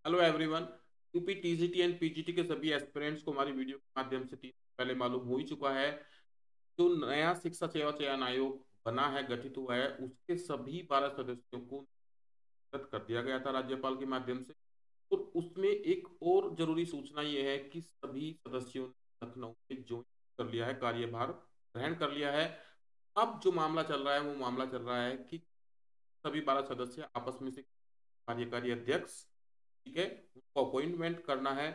Hello everyone. UP TGT and PGT के सभी aspirants को हमारी वीडियो के माध्यम से 3 दिन पहले मालूम हो ही चुका है। जो नया शिक्षा सेवा चयन आयोग बना है, गठित हुआ है, उसके सभी 12 सदस्यों को नियुक्त कर दिया गया था राज्यपाल के माध्यम से। और उसमें एक और जरूरी सूचना ये है कि सभी सदस्यों ने लखनऊ में ज्वाइन कर लिया है, कार्यभार ग्रहण कर लिया है। अब जो मामला चल रहा है वो मामला चल रहा है कि सभी 12 सदस्य आपस में से कार्यकारी अध्यक्ष, ठीक है, उनको अपॉइंटमेंट करना है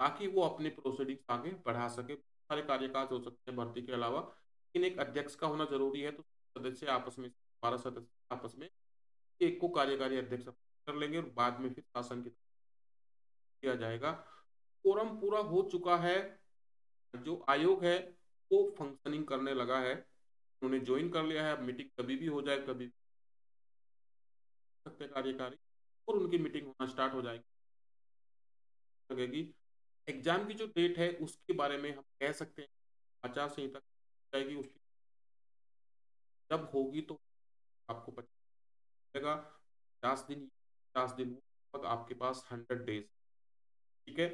ताकि वो अपनी प्रोसीडिंग्स आगे बढ़ा सके। सारे कार्यकाज हो सकते हैं भर्ती के अलावा, लेकिन एक अध्यक्ष का होना जरूरी है। तो सदस्य आपस में 12 सदस्य आपस में एक को कार्यकारी अध्यक्ष कर लेंगे और बाद में फिर शासन की किया जाएगा। फोरम पूरा हो चुका है। जो आयोग है वो फंक्शनिंग करने लगा है, उन्होंने ज्वाइन कर लिया है। अब मीटिंग कभी भी हो जाए, कभी सकते कार्यकारी, और उनकी मीटिंग होना स्टार्ट हो जाएगी लगेगी। एग्जाम की जो डेट है उसके बारे में हम कह सकते हैं आचार संहिता जाएगी, उसकी जब होगी तो आपको पता चलेगा। 50 दिन, 50 दिन तक आपके पास 100 डेज, ठीक है।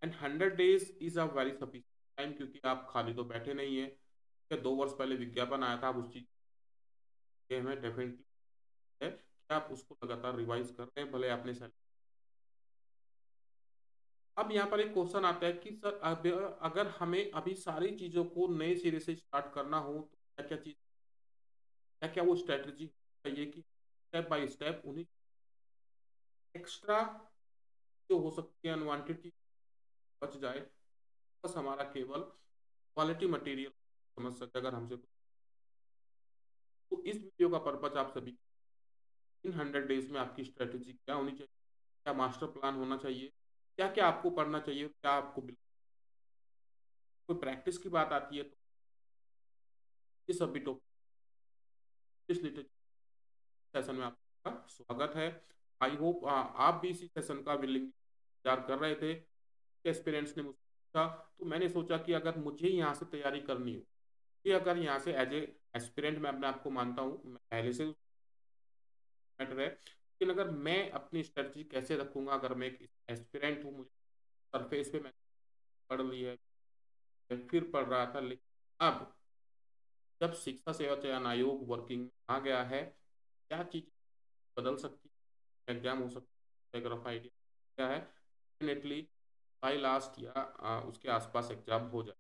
And 100 days is a very sufficient time, क्योंकि आप खाली तो बैठे नहीं है। 2 वर्ष पहले विज्ञापन आया था, आप उस चीज के हमें डेफिनेटली है कि आप उसको लगातार रिवाइज कर रहे हैं, भले आपने अब यहाँ पर एक क्वेश्चन आता है कि सर अब अगर हमें अभी सारी चीजों को नए सिरे से स्टार्ट करना हो तो क्या क्या चीज, क्या क्या वो स्ट्रेटजी चाहिए कि स्टेप बाय स्टेप उन्हें एक्स्ट्रा जो हो सकती है अनवांटेड चीज बच जाए। बस हमारा केवल क्वालिटी मटेरियल समझ सके अगर हमसे तो इस वीडियो का पर्पज आप सभी, इन 100 डेज में आपकी स्ट्रेटेजी क्या होनी चाहिए, क्या मास्टर प्लान होना चाहिए, क्या क्या आपको पढ़ना चाहिए, क्या आपको बिल्कुल कोई प्रैक्टिस की बात आती है तो ये सभी टॉपिक इस लिटरेचर सेशन में आपका स्वागत है। आई होप आप भी इसी सेशन का विलिंग इंतजार कर रहे थे। एस्पिरेंट्स ने मुझसे पूछा तो मैंने सोचा कि अगर मुझे यहाँ से तैयारी करनी हो, कि अगर यहाँ से एज ए एस्पिरेंट मैं अपने आप को मानता हूँ, मैं पहले से मैटर है, लेकिन अगर मैं अपनी स्ट्रेटजी कैसे रखूंगा, अगर मैं एक एस्पिरेंट हूँ, मुझे सरफेस पे मैंने पढ़ ली है, फिर पढ़ रहा था, लेकिन अब जब शिक्षा सेवा चयन आयोग वर्किंग में आ गया है, क्या चीज़ बदल सकती है, एग्जाम हो सकता है, रफ आइडिया क्या है, डेफिनेटली बाई लास्ट या उसके आसपास एग्जाम हो जाए,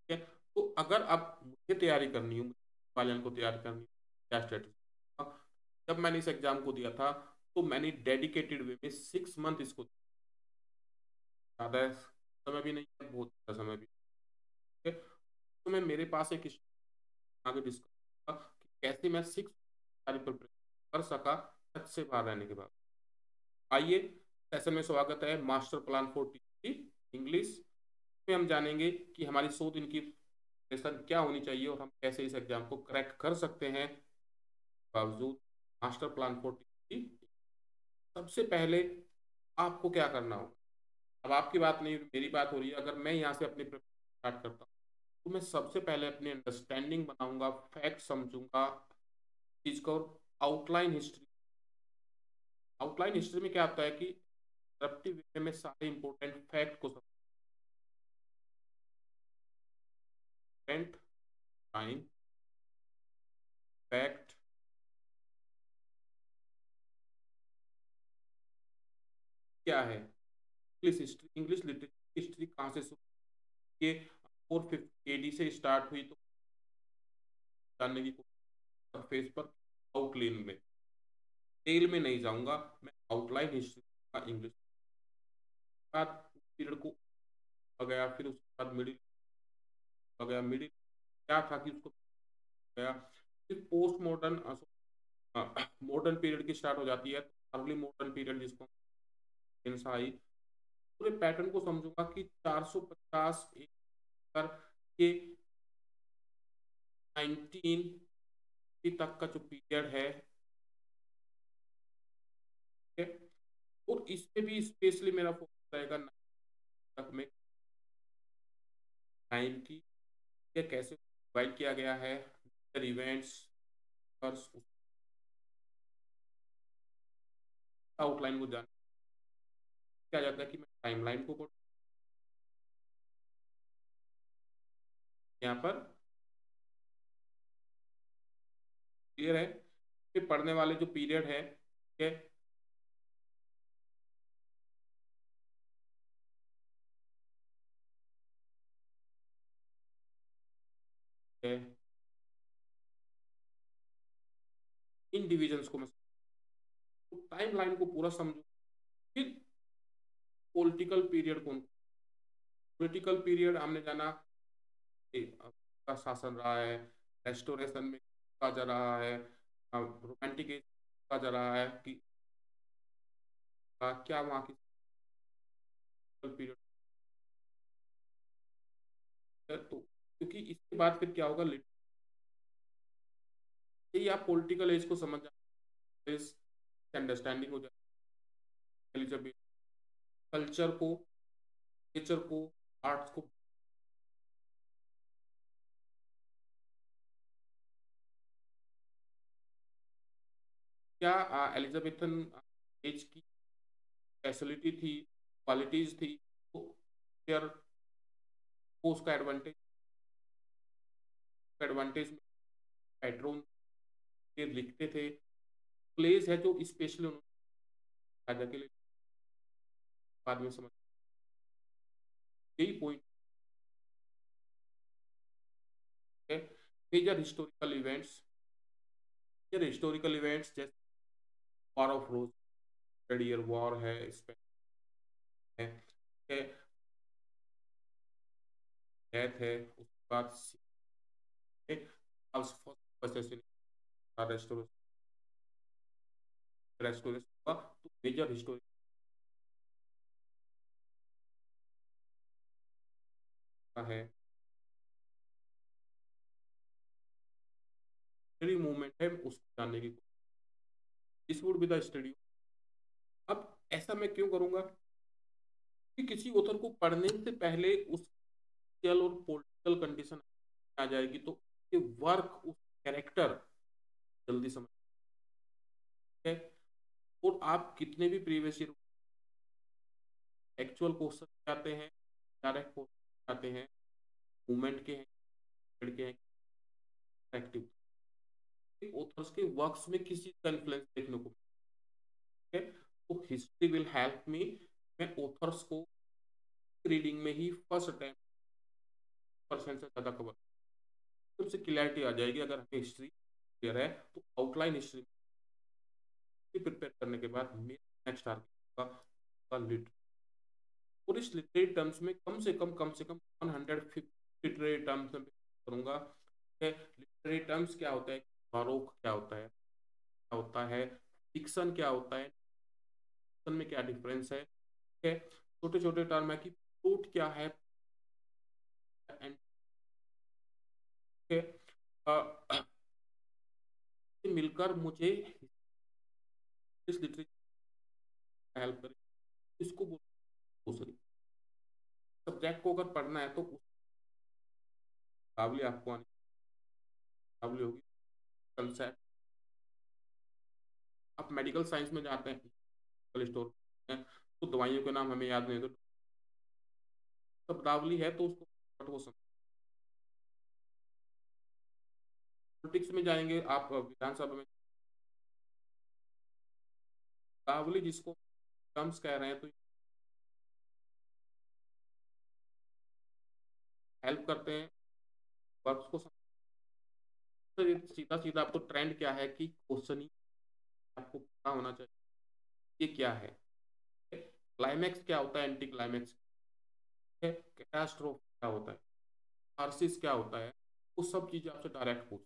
ठीक है। तो अगर अब मुझे तैयारी करनी हो, वाले को तैयारी करनी हो, क्या स्ट्रेटजी, जब मैंने इस एग्जाम को दिया था तो मैंने डेडिकेटेड वे में 6 मंथ इसको, ज़्यादा समय भी नहीं है, बहुत ज़्यादा समय भी नहीं है। तो मैं मेरे पास एक आगे डिस्कस कि कैसे मैं 6 प्रिपरेशन कर सका टच से बाहर रहने के बाद। आइए, सेशन में स्वागत है master plan for teaching English में। हम जानेंगे कि हमारी 100 दिन की प्रिपरेशन क्या होनी चाहिए और हम कैसे इस एग्जाम को क्रैक कर सकते हैं बावजूद मास्टर प्लान फॉर टीचिंग। सबसे पहले आपको क्या करना होगा, अब आपकी बात नहीं मेरी बात हो रही है, अगर मैं यहाँ से अपनी प्रिपरेशन स्टार्ट करता हूँ तो मैं सबसे पहले अपनी अंडरस्टैंडिंग बनाऊंगा, फैक्ट समझूंगा चीज को, आउटलाइन हिस्ट्री। आउटलाइन हिस्ट्री में क्या होता है कि इंटरप्टिव वे में सारे इंपॉर्टेंट फैक्ट को टाइम फैक्ट क्या है, English history, English literature history कहाँ से शुरू, ये 450 AD से स्टार्ट हुई, तो जानने की कोशिश फेस पर आउटलाइन में, डिटेल में नहीं जाऊंगा मैं, आउटलाइन हिस्ट्री का इंग्लिश बाद पीरियड को आ गया, फिर उसके बाद मिडिल आ गया, मिडिल क्या था कि उसको गया, फिर पोस्ट मॉडर्न मॉडर्न पीरियड की स्टार्ट हो जाती है, अर्ली मॉडर्न पीरियड जिसको आई, पूरे पैटर्न को समझूंगा कि 450 कर के 19 तक का जो पीरियड है, ठीक है? और इसमें भी स्पेशली मेरा फोकस रहेगा तक में टाइम की, ये कैसे डिवाइड किया गया है, इवेंट्स आउटलाइन को जान, क्या जाता है कि मैं टाइमलाइन को पढ़ूँ, यहाँ पर क्लियर है। फिर पढ़ने वाले जो पीरियड है, ठीक है, इन डिविजन्स को मैं टाइम लाइन को पूरा समझूँ। फिर पॉलिटिकल पीरियड कौन, पॉलिटिकल पीरियड हमने जाना का शासन रहा है, रेस्टोरेशन में का जा रहा है, रोमांटिक एज का जा रहा है कि क्या वहाँ की पीरियड है। तो क्योंकि इसके बाद फिर क्या होगा, यही आप पॉलिटिकल एज को समझ जाए, अंडरस्टैंडिंग हो जाए, कल्चर को, नेचर को, आर्ट्स को, क्या एलिजाबेथन एज की फैसिलिटी थी, क्वालिटीज थी, तो फिर वो उसका एडवांटेज में पेट्रोन के लिखते थे। प्लेस है जो स्पेशली उन्होंने राजा के लिए, बाद में समझ, यही पॉइंट है। Major historical events, major historical events जैसे war of rose, year war है, स्पेन है, डेथ है, उसके बाद रेस्टोरेशन, रेस्टोरेशन हुआ, तो मेजर हिस्टोरिकल है, हिस्ट्री मूवमेंट है, उसको जानने की, this would be the study. अब ऐसा मैं क्यों करूंगा कि किसी ऑथर को पढ़ने से पहले उस सोशल और पॉलिटिकल कंडीशन आ जाएगी, तो उसके वर्क, उस कैरेक्टर जल्दी समझ है। और आप कितने भी प्रीवियस ईयर एक्चुअल क्वेश्चन आते हैं, डायरेक्ट क्वेश्चन आते हैं, मूवमेंट के हैं, के हैं, एक्टिव ऑथर्स के वर्क्स में किसी का इन्फ्लुएंस देखने को मिलता है। तो हिस्ट्री विल हेल्प मी, मैं ऑथर्स को रीडिंग में ही फर्स्ट टाइम परसेंट से ज़्यादा कवर, सबसे क्लियरिटी आ जाएगी। अगर हमें हिस्ट्री क्लियर है तो आउटलाइन हिस्ट्री प्रिपेयर करने के बाद मेरा नेक्स्ट टारगेट होगा लिटरेरी। और इस लिटरेरी टर्म्स में कम से कम 150 लिटरेरी टर्म्स में करूँगा। लिटरेरी टर्म्स क्या होता है, बारोक क्या होता है, क्या होता है फिक्शन, क्या होता है फिक्शन में क्या डिफरेंस है, ठीक है, छोटे छोटे टर्म है कि प्लॉट क्या है, एंड मिलकर मुझे इस लिटरेचर हेल्प करे, इसको दूसरी सब्जेक्ट को अगर पढ़ना है तो उस काबिल आपको आनी काबिल होगी। कंसेप्ट, आप मेडिकल साइंस में जाते हैं, मेडिकल स्टोर हैं, तो दवाइयों के नाम हमें याद नहीं, तो शब्दावली है तो उसको वो समझ। पॉलिटिक्स में जाएंगे आप, विधानसभा में शब्दावली जिसको टर्म्स कह रहे हैं, तो हेल्प करते हैं वर्क्स को समझ। सीधा सीधा आपको ट्रेंड क्या है कि क्वेश्चन ही आपको पता होना चाहिए, ये क्या है, क्लाइमैक्स क्या होता है, एंटी क्लाइमैक्स, कैटास्ट्रोफ क्या होता है, आर्सिस क्या होता है, वो सब चीज़ें आपसे डायरेक्ट पूछ।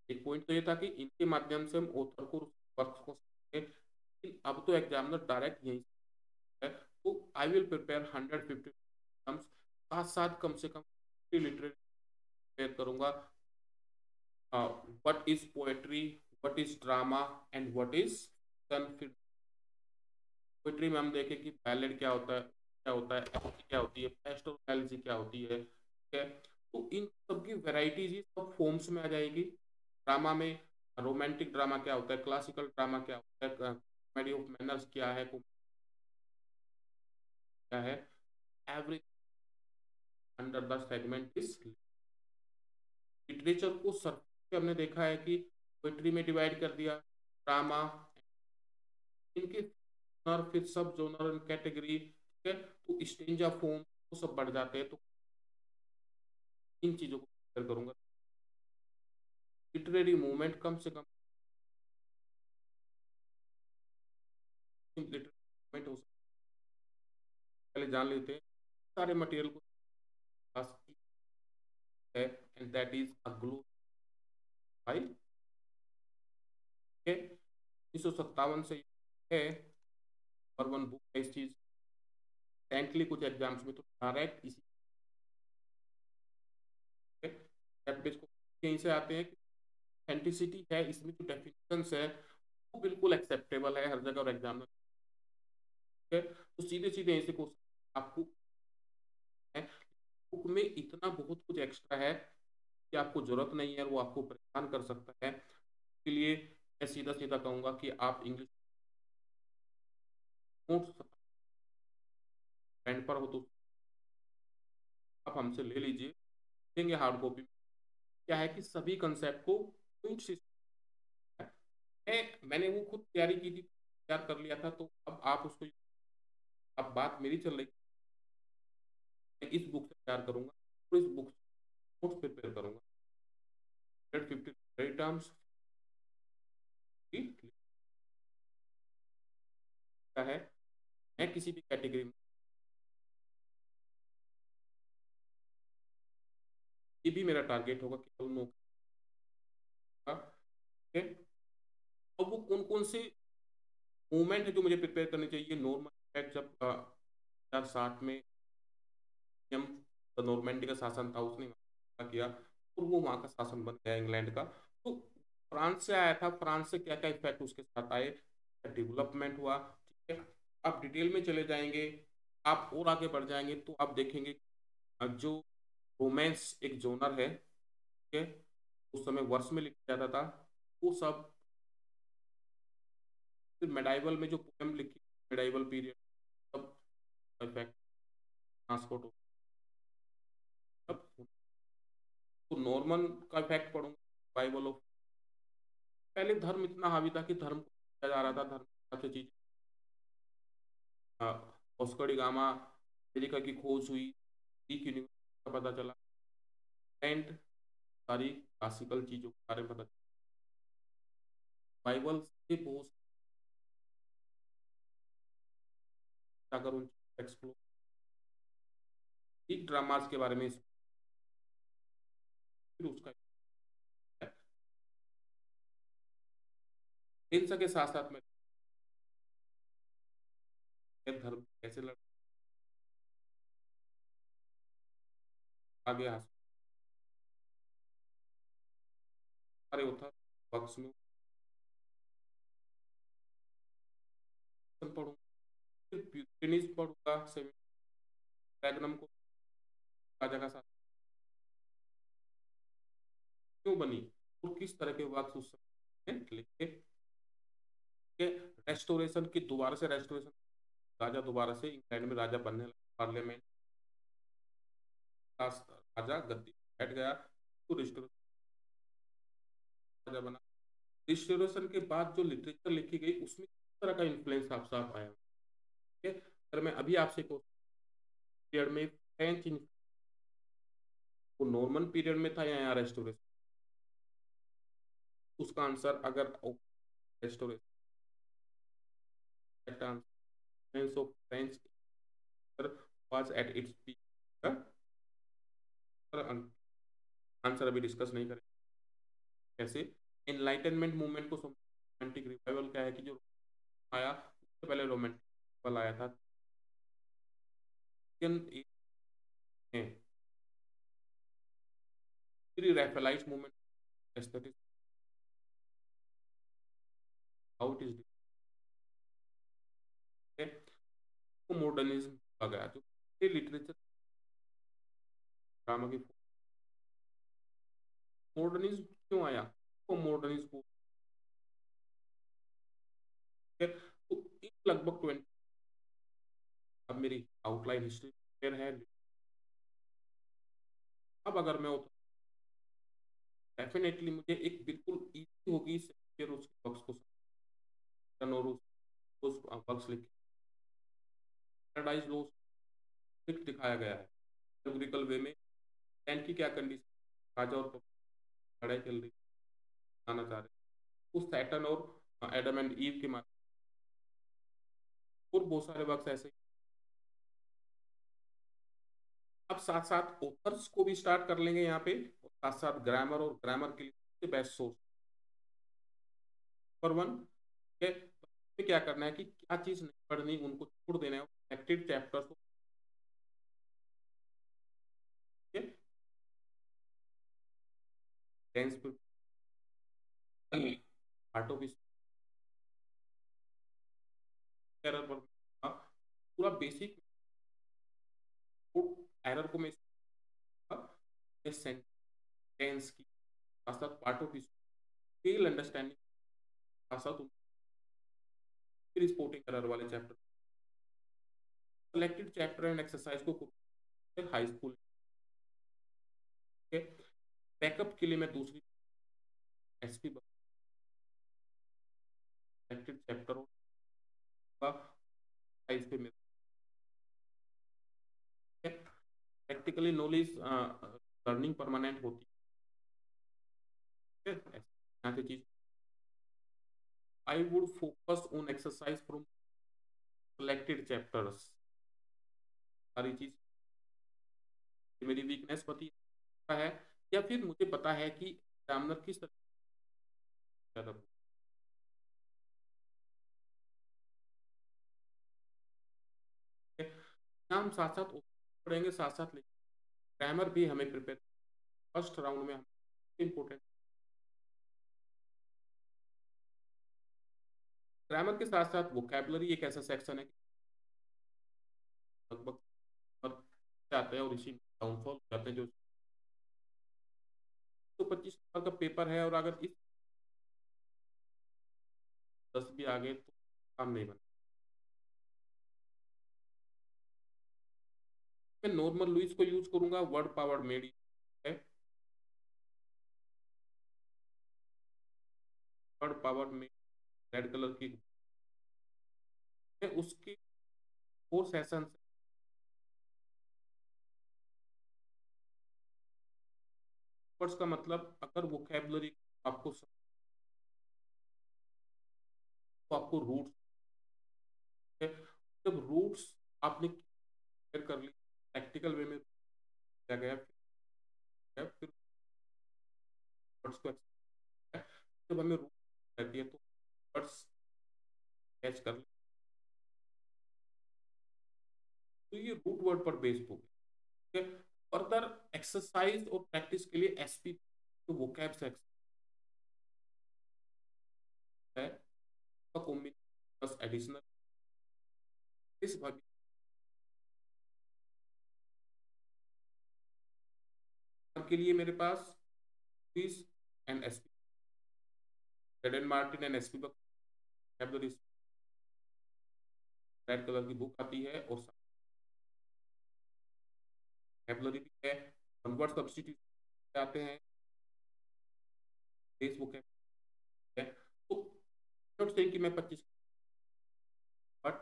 एक पॉइंट तो ये था कि इनके माध्यम से हम ऑथर को, वर्क को समझेंगे, लेकिन अब तो एग्जामिनर डायरेक्ट यही है। तो आई विल प्रिपेयर 150 टर्म्स, साथ साथ कम से कम लिटरेरी प्रिपेयर करूंगा। What is poetry, what is drama, and what is फिर पोएट्री में हम देखें कि बैलेड क्या होता है, क्या होता है, एपोथी क्या होती है, पेस्टोरल एलिजी क्या होती है, ठीक है। तो इन सब की वेराइटीज ही सब फॉर्म्स में आ जाएगी। ड्रामा में रोमांटिक ड्रामा क्या होता है, क्लासिकल ड्रामा क्या होता है, कॉमेडी ऑफ मैनर्स क्या है, क्या है, every under the segment is literature को सर हमने देखा है कि पोइट्री में डिवाइड कर दिया, ड्रामा, इनके जोनर, फिर सब जोनर एंड कैटेगरी, ठीक है, तो स्टेंज ऑफ फॉर्म वो सब बढ़ जाते हैं। तो इन चीजों को consider करूंगा। लिटरेरी मूवमेंट कम से कम लिटरेरी मूवमेंट हो सकता है, पहले जान लेते हैं सारे मटेरियल को पास है, and that is a glow file. 1957 से है, और वन बुक है इस चीज। रिसेंटली कुछ एग्जाम्स में तो डायरेक्ट इसी पेज को यहीं से आते हैं कि ऑथेंटिसिटी है, इसमें जो डेफिनेशंस है वो बिल्कुल एक्सेप्टेबल है हर जगह और एग्जाम में, ठीक है। तो सीधे सीधे यहीं से क्वेश्चन आपको है, बुक में इतना बहुत कुछ एक्स्ट्रा है कि आपको जरूरत नहीं है, और वो आपको परेशान कर सकता है। इसके लिए मैं सीधा सीधा कहूंगा कि आप इंग्लिश नोट्स पेन पर हो तो आप हमसे ले लीजिए, देंगे हार्ड कॉपी। क्या है कि सभी कंसेप्ट को पॉइंट से मैंने वो खुद तैयारी की थी, तैयार कर लिया था, तो अब आप उसको, अब बात मेरी चल रही है, इस बुक से तैयार करूंगा, तो इस बुक से नोट्स प्रिपेयर करूंगा। 150 टर्म्स का है, मैं किसी भी कैटेगरी में, ये भी मेरा टारगेट होगा कि केवल नौकरी का, ठीक है। अब वो कौन कौन से मूवमेंट है जो मुझे प्रिपेयर करनी चाहिए। नॉर्मल इफेक्ट, जब 2007 में जब नॉर्मेंडी का शासन था, उसने वहाँ किया, और वो वहाँ का शासन बन गया इंग्लैंड का। तो फ्रांस से आया था, फ्रांस से क्या क्या इफेक्ट उसके साथ आए, डेवलपमेंट हुआ, ठीक है। आप डिटेल में चले जाएंगे, आप और आगे बढ़ जाएंगे, तो आप देखेंगे जो रोमांस एक जोनर है, ठीक है, उस समय वर्ष में लिखा जाता था, वो सब फिर मेडाइवल में जो पोएम लिखी, मेडाइवल पीरियड, सब इफेक्ट ट्रांसपोर्ट हो, सब तो नॉर्मन का इफेक्ट पड़ूंगा। बाइबल ऑफ, पहले धर्म इतना हावी था कि धर्म को किया जा रहा था, धर्म से चीज, ऑस्को डी गामा, अमेरिका की खोज हुई, ग्रीक यूनिवर्सिटी का पता चला, एंड सारी क्लासिकल चीजों के बारे में पता चला, बाइबल से बहुत, अगर उन एक्सप्लोर, ग्रीक ड्रामास के बारे में, फिर उसका हिंसा के साथ साथ में धर्म कैसे लड़ आगे हासिल सारे उठा पक्ष में पढ़ूंगा, फिर प्यूरिटनिज्म पढ़ूंगा, सेमिनम को राजा का साथ क्यों बनी, और किस तरह के वाक्य उस समय लिखे के, रेस्टोरेशन की, दोबारा से रेस्टोरेशन, राजा दोबारा से इंग्लैंड में राजा बनने लगा, पार्लियामेंट का राजा गद्दी बैठ गया, तो रिस्टोरेशन राजा बना। रिस्टोरेशन के बाद जो लिटरेचर लिखी गई, उसमें किस तरह का इन्फ्लुएंस आप साफ आया, ठीक है। अगर मैं अभी आपसे पीरियड में फ्रेंच, वो नॉर्मन पीरियड में था या यहाँ रेस्टोरेशन, उसका आंसर अगर restoration, of French was at its peak, answer अभी डिस्कस नहीं करें। कैसे एनलाइटनमेंट मूवमेंट को, रोमांटिक रिवाइवल क्या है कि जो आया, उससे पहले रोमांटिक आया था, फिर Raphaelite movement, aesthetic, how it is, तो मॉडर्निज्म आ गया, जो लिटरेचर ड्रामा की, मॉडर्निज्म क्यों आया, तो मॉडर्निज्म, तो लगभग 20, अब मेरी आउटलाइन हिस्ट्री क्लियर है। अब अगर मैं डेफिनेटली मुझे एक बिल्कुल ईजी होगी फिर उसके बग्स को समझना और उस बग्स लिख पैराडाइज लॉ दिखाया गया है एल्गोरिकल वे में। प्लान की क्या कंडीशन, राजा और लड़ाई चल रही आना चाह रहे उस सैटर्न और एडम एंड ईव के माध्यम और बहुत सारे बग्स ऐसे। अब साथ साथ ऑथर्स को भी स्टार्ट कर लेंगे यहाँ पे, और साथ साथ ग्रामर, और ग्रामर के लिए बेस्ट सोर्स नंबर वन के क्या करना है कि क्या चीज़ नहीं पढ़नी उनको छोड़ देना है, कनेक्टेड चैप्टर्स को टेंस पार्ट ऑफ एरर पर पूरा बेसिक एरर को मैं सेंटेंस की साथ साथ पार्ट ऑफ स्किल अंडरस्टैंडिंग साथ साथ फिर स्पोर्टिंग एरर वाले chapter selected chapter and exercise को हाई स्कूल के बैकअप के लिए मैं दूसरी एसपी सेलेक्टेड चैप्टर का साइज पे मेरे प्रैक्टिकली नॉलेज लर्निंग परमानेंट होती है। यहाँ से चीज I would focus on exercise from selected chapters. सारी चीज मेरी वीकनेस पता है, या फिर मुझे पता है कि एग्जामिनर किस तरह हम साथ साथ पढ़ेंगे साथ साथ ग्रामर भी हमें प्रिपेयर फर्स्ट राउंड में इम्पोर्टेंट ग्रामर के साथ साथ वोकैबुलरी एक ऐसा सेक्शन है लगभग जाते हैं और इसी डाउनफॉल हो जाते हैं जो तो 25 नंबर का पेपर है, और अगर इस 10 भी आ गए तो काम नहीं बना। मैं नॉर्मल लुइस को यूज करूंगा, वर्ड पावर्ड मेड है, word powered made red colour की है, उसके 4 सेशन वर्ड्स का मतलब अगर वोकैबुलरी आपको तो आपको रूट्स है, जब रूट्स आपने क्लियर कर ली प्रैक्टिकल वे में किया गया फिर वर्ड्स को जब हमें रूट रहती है तो वर्ड्स कैच कर ले, तो ये रूट वर्ड पर बेस्ड हो गया। फर्दर एक्सरसाइज और प्रैक्टिस के लिए एसपी तो वोकैब से है कॉम्बिनेशन प्लस एडिशनल इस भाग के लिए मेरे पास quiz and SP red and Martin and SP vocabulary red colour की बुक आती है, और वोकैबुलरी भी है, वर्ड सब्स्टिट्यूट आते हैं, बेस बुक है। तो नोट से कि मैं 25 बट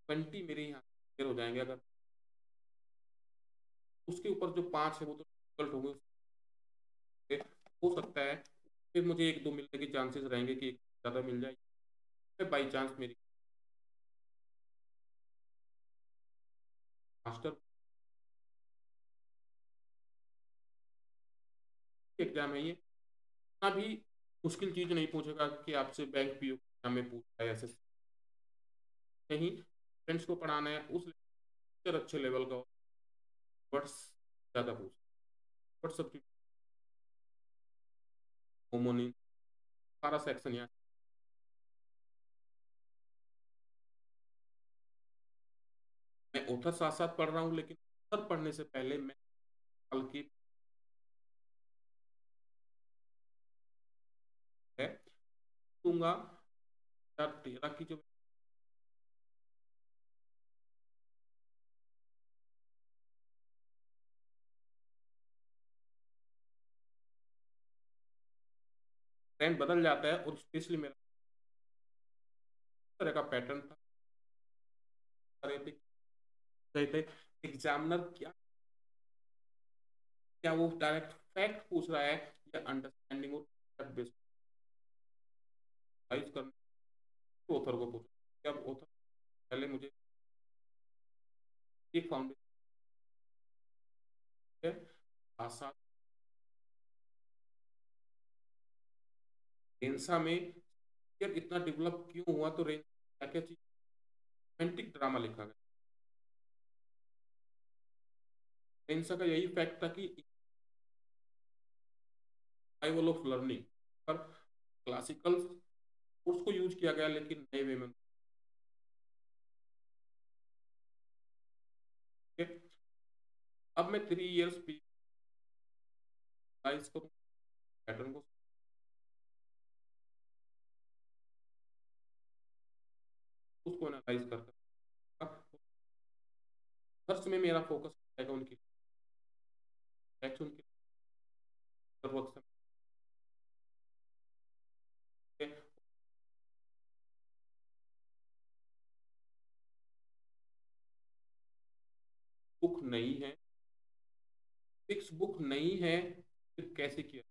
20 मेरे यहाँ क्लियर हो जाएंगे, अगर उसके ऊपर जो 5 है वो तो डिफिकल्ट होंगे, हो सकता है फिर मुझे 1-2 मिलने के चांसेस रहेंगे कि ज़्यादा मिल जाए बाई चांस मेरी मास्टर एग्जाम है ये, इतना भी मुश्किल चीज़ नहीं पूछेगा कि आपसे बैंक पीओ एग्जाम में पूछा है ऐसे नहीं, फ्रेंड्स को पढ़ाना है उस अच्छे लेवल का वर्ड्स ज़्यादा पूछ वर्ड सब्जेक्ट होमोनी सारा सेक्शन यहाँ। मैं ऑथर साथ साथ पढ़ रहा हूँ, लेकिन ऑथर पढ़ने से पहले मैं कल की है दूंगा 2013 की जो ट्रेंड बदल जाता है, और स्पेशली मेरा इस तरह का पैटर्न था, रहे थे रहे थे एग्जामिनर क्या क्या वो डायरेक्ट फैक्ट पूछ रहा है या अंडरस्टैंडिंग और बेस्ड करने, ऑथर को पूछा। जब ऑथर पहले मुझे एक फाउंडेशन है, आसान रेंसा में यार इतना डेवलप क्यों हुआ, तो रेंज क्या क्या चीज रोमांटिक ड्रामा लिखा गया। रेंसा का यही फैक्ट था कि सर्वाइवल ऑफ लर्निंग पर क्लासिकल कोर्स को यूज किया गया, लेकिन नए वे में। अब मैं 3 इयर्स एनालाइज करूँ पैटर्न को, उसको एनालाइज कर सर्च में मेरा फोकस रहेगा उनकी फैक्ट्स, उनके वर्क से बुक नहीं है, फिक्स बुक नहीं है, फिर कैसे किया।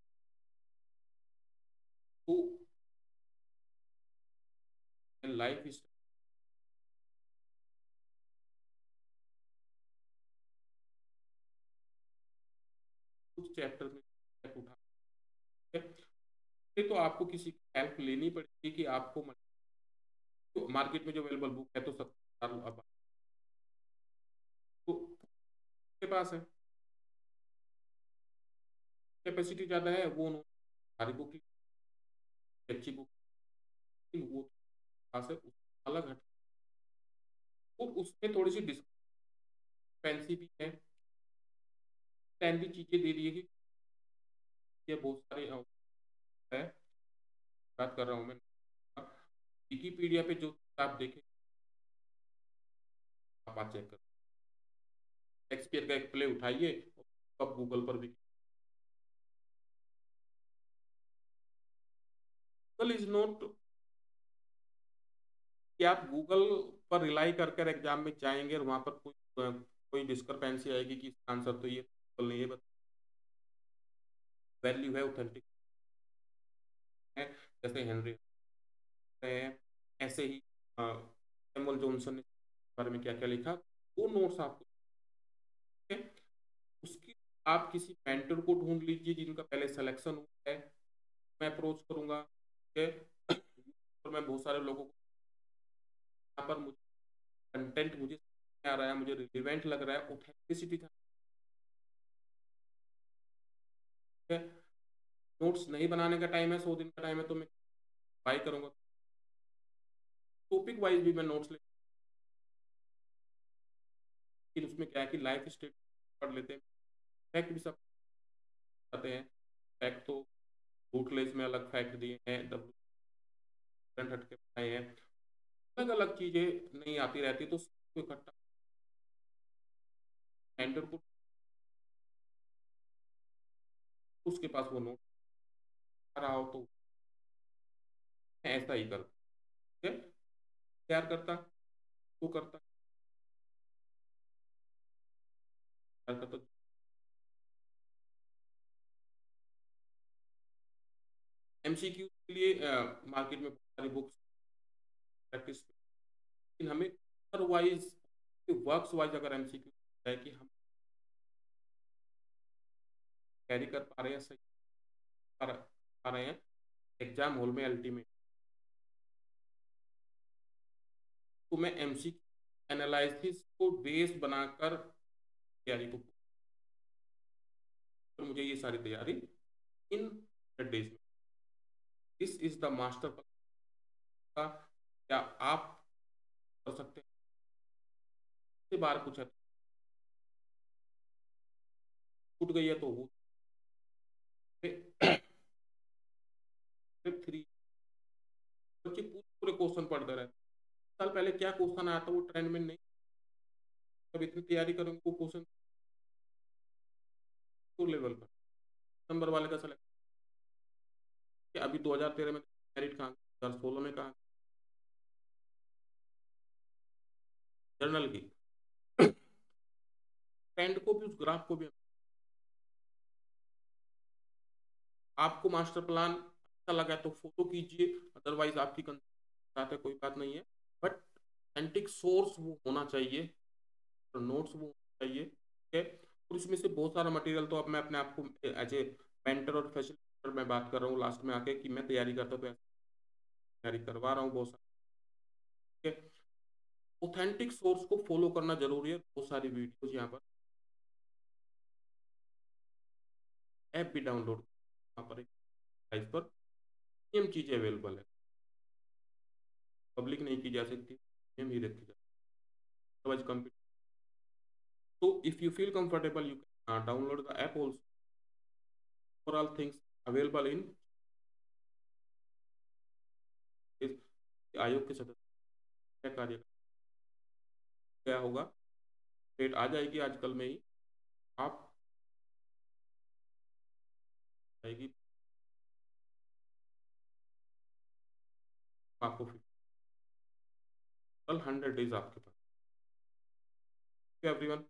तो लाइफ कुछ चैप्टर में उठा तो आपको किसी की हेल्प लेनी पड़ेगी कि आपको तो मार्केट में जो अवेलेबल बुक है तो 70 अब तो के पास है, कैपेसिटी ज़्यादा है, वो सारी बुक अच्छी बुक वो पास है, अलग हट, और उसमें थोड़ी सी डिस्पेंसी भी है, भी चीज़ें दे दी है कि ये बहुत सारे है, बात कर रहा हूँ मैं विकीपीडिया पे जो आप देखें, आप बात चेक करो, शेक्सपियर का एक प्ले उठाइए, अब गूगल पर भी, गूगल इज नॉट कि आप गूगल पर रिलाई कर कर एग्जाम में जाएंगे और वहां पर कोई डिस्क्रिपेंसी आएगी कि इसका आंसर तो ये गूगल ने ये बता, वैल्यू है ऑथेंटिक है, जैसे हेनरी है, ऐसे ही सैमुअल जॉनसन ने इस बारे में क्या क्या लिखा, वो नोट्स आपको है, उसकी आप किसी मेंटर को ढूंढ लीजिए जिनका पहले सिलेक्शन हुआ है, मैं अप्रोच करूंगा, ठीक है, और मैं बहुत सारे लोगों को यहाँ पर मुझे कंटेंट मुझे समझ में आ रहा है, मुझे रिलेवेंट लग रहा है, ऑथेंटिसिटी था, ठीक है, नोट्स नहीं बनाने का टाइम है, 100 दिन का टाइम है, तो मैं बाई करूंगा, टॉपिक वाइज भी मैं नोट्स लेकिन उसमें क्या है कि लाइफ स्टेट पढ़ लेते हैं, फैक्ट भी सब आते हैं, फैक्ट तो रूटलेस में अलग फैक्ट दिए हैं, डब्ल्यू हट के बनाए हैं, अलग अलग चीजें नहीं आती रहती, तो सबको इकट्ठा मेंटर को उसके पास वो नोट आ रहा हो तो मैं ऐसा ही करता, ठीक है, तैयार करता, वो करता, तैयार करता, एमसीक्यू के लिए मार्केट में बहुत सारी बुक्स प्रैक्टिस, लेकिन हमें अदरवाइज वर्क्स वाइज अगर एमसीक्यू है कि हम कैरी कर पा रहे हैं, सही पा रहे हैं एग्जाम हॉल में अल्टीमेट, तो मैं एमसीक्यू एनालिसिस को बेस बनाकर तैयारी को, तो मुझे ये सारी तैयारी इन डेज में, दिस इज द मास्टर का, क्या आप कर सकते हैं, इससे बार पूछा तो छूट गई है तो वो 3 बच्चे पूरे पूरे क्वेश्चन पढ़ते रहे, साल पहले क्या क्वेश्चन आया था वो ट्रेंड में नहीं, जब इतनी तैयारी करेंगे वो क्वेश्चन तो लेवल पर नंबर वाले का सेलेक्ट कि अभी 2013 में मेरिट कहाँ, 2016 में कहाँ, जर्नल की ट्रेंड को भी, उस ग्राफ को भी आपको मास्टर प्लान अच्छा लगा तो फॉलो कीजिए, अदरवाइज आपकी साथ है, कोई बात नहीं है। बट ऑथेंटिक सोर्स वो होना चाहिए, तो नोट्स वो होना चाहिए, ठीक है। और इसमें से बहुत सारा मटेरियल तो अब मैं अपने आप को एज ए मेंटर और फैसिलिटेटर मैं बात कर रहा हूँ लास्ट में आके कि मैं तैयारी करता तो तैयारी करवा रहा हूँ बहुत सारी, ठीक है। ऑथेंटिक सोर्स को फॉलो करना जरूरी है, बहुत सारी वीडियोज यहाँ पर, ऐप भी डाउनलोड यहाँ पर, एक प्राइस पर सेम चीज़ें अवेलेबल है, पब्लिक नहीं की जा सकती, सेम ही रखी जा सकती। So if you feel comfortable, you can download the app also. For all things available in इस आयोग के सदस्य क्या कार्य क्या होगा, डेट आ जाएगी आजकल में ही, आप आएगी, आपको कल 100 डेज आपके पास, एवरीवन।